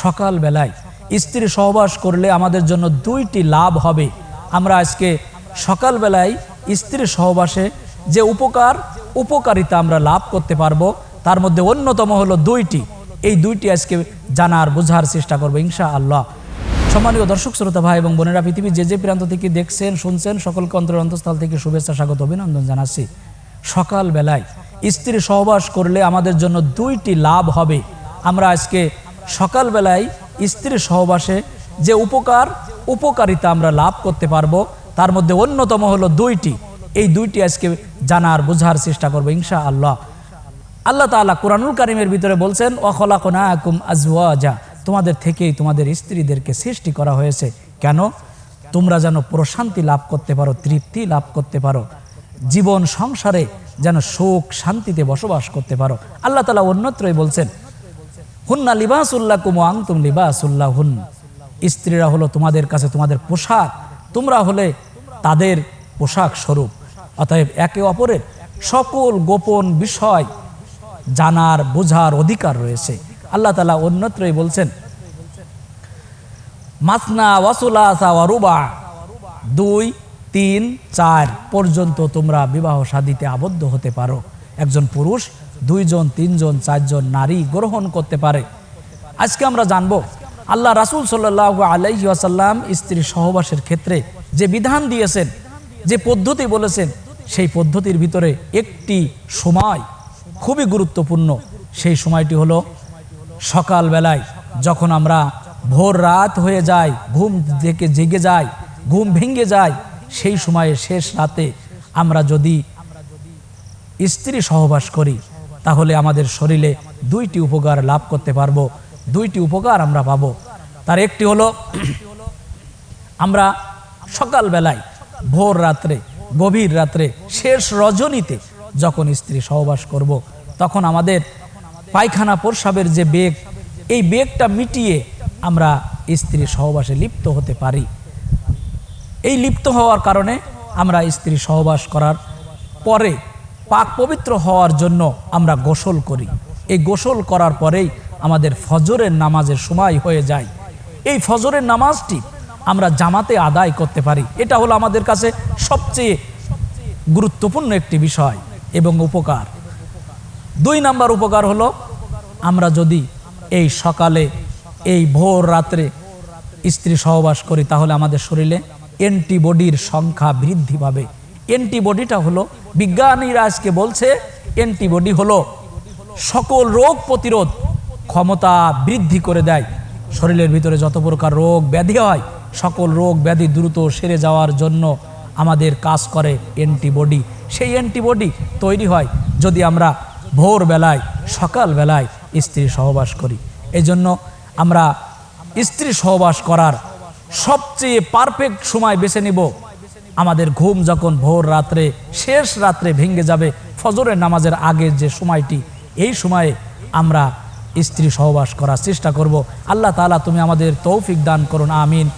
সকাল বেলায় স্ত্রী সহবাস করলে আমাদের জন্য দুইটি লাভ হবে। আমরা আজকে সকাল বেলায় স্ত্রী সহবাসে যে উপকারিতা আমরা লাভ করতে পারবো তার মধ্যে অন্যতম হলো দুইটি। এই দুইটি আজকে জানার বোঝার চেষ্টা করবো ইনশাআল্লাহ। সম্মানীয় দর্শক শ্রোতা ভাই এবং বোনেরা, পৃথিবীর যে প্রান্ত থেকে দেখছেন শুনছেন সকলকে অন্তরের অন্তঃস্থল থেকে শুভেচ্ছা স্বাগত অভিনন্দন জানাচ্ছি। সকাল বেলায় স্ত্রী সহবাস করলে আমাদের জন্য দুইটি লাভ হবে। আমরা আজকে সকাল বেলায় স্ত্রী সহবাসে যে উপকারিতা আমরা লাভ করতে পারবো তার মধ্যে অন্যতম হলো দুইটি। এই দুইটি আজকে জানার বোঝার চেষ্টা করবো ইনশাআল্লাহ। আল্লাহ তাআলা কুরআনুল কারীমের ভিতরে বলছেন ওয়া খলাকনাকুম আজওয়াজা, তোমাদের থেকেই তোমাদের স্ত্রীদেরকে সৃষ্টি করা হয়েছে। কেন? তোমরা যেন প্রশান্তি লাভ করতে পারো, তৃপ্তি লাভ করতে পারো, জীবন সংসারে যেন সুখ শান্তিতে বসবাস করতে পারো। আল্লাহ তাআলা অন্যত্রই বলছেন হুন্না লিবাসুল্লাকুম ওয়া আনতুম লিবাসুল্লাহুন, স্ত্রীরা হলো তোমাদের কাছে তোমাদের পোশাক, তোমরা হলে তাদের পোশাক স্বরূপ। অতএব একে অপরের সকল গোপন বিষয় জানার বোঝার অধিকার রয়েছে। আল্লাহ তাআলা অন্যত্রই বলছেন মাসনা ওয়া সুলাসা ওয়া রুবা, 2, 3, 4 পর্যন্ত তোমরা বিবাহ শাদীতে আবদ্ধ হতে পারো। একজন পুরুষ 2 জন 3 জন 4 জন নারী গ্রহণ করতে পারে। আজকে আমরা জানবো আল্লাহ রাসূল সাল্লাল্লাহু আলাইহি ওয়াসাল্লাম স্ত্রী সহবাসের ক্ষেত্রে যে বিধান দিয়েছেন, যে পদ্ধতি বলেছেন, সেই পদ্ধতির ভিতরে একটি সময় খুবই গুরুত্বপূর্ণ। সেই সময়টি হলো সকাল বেলায়, যখন আমরা ভোর রাত হয়ে যায়, ঘুম থেকে জেগে যাই, ঘুম ভেঙে যায়, সেই সময়ে শেষ রাতে আমরা যদি স্ত্রী সহবাস করি তাহলে আমাদের শরীরে দুইটি উপকার লাভ করতে পারবো, দুইটি উপকার আমরা পাবো। তার একটি হলো আমরা সকাল বেলায় ভোর রাত্রে, গভীর রাত্রে, শেষ রজনীতে যখন স্ত্রী সহবাস করব তখন আমাদের পায়খানা প্রস্রাবের যে বেগ, এই বেগটা মিটিয়ে আমরা স্ত্রী সহবাসে লিপ্ত হতে পারি। এই লিপ্ত হওয়ার কারণে আমরা স্ত্রী সহবাস করার পরে পাক পবিত্র হওয়ার জন্য আমরা গোসল করি। এই গোসল করার পরেই আমাদের ফজরের নামাজের সময় হয়ে যায়। এই ফজরের নামাজটি আমরা জামাতে আদায় করতে পারি। এটা হলো আমাদের কাছে সবচেয়ে গুরুত্বপূর্ণ একটি বিষয় এবং উপকার। 2 নাম্বার উপকার হলো আমরা যদি এই সকালে, এই ভোর রাত্রে স্ত্রী সহবাস করি তাহলে আমাদের শরীরে অ্যান্টিবডির সংখ্যা বৃদ্ধি পাবে। অ্যান্টিবডিটা হলো, বিজ্ঞানীরা আজকে বলছে অ্যান্টিবডি হলো সকল রোগ প্রতিরোধ ক্ষমতা বৃদ্ধি করে দেয়। শরীরের ভিতরে যত প্রকার রোগ ব্যাধি হয়, সকল রোগ ব্যাধি দ্রুত সেরে যাওয়ার জন্য আমাদের কাজ করে অ্যান্টিবডি। সেই অ্যান্টিবডি তৈরি হয় যদি আমরা ভোর বেলায়, সকাল বেলায় স্ত্রী সহবাস করি। এই জন্য আমরা স্ত্রী সহবাস করার সবচেয়ে পারফেক্ট সময় বেছে নিব আমাদের ঘুম যখন ভোর রাত্রে, শেষ রাত্রে ভেঙে যাবে, ফজরের নামাজের আগের যে সময়টি, এই সময়ে আমরা স্ত্রী সহবাস করার চেষ্টা করব। আল্লাহ তাআলা তুমি আমাদের তৌফিক দান করুন, আমিন।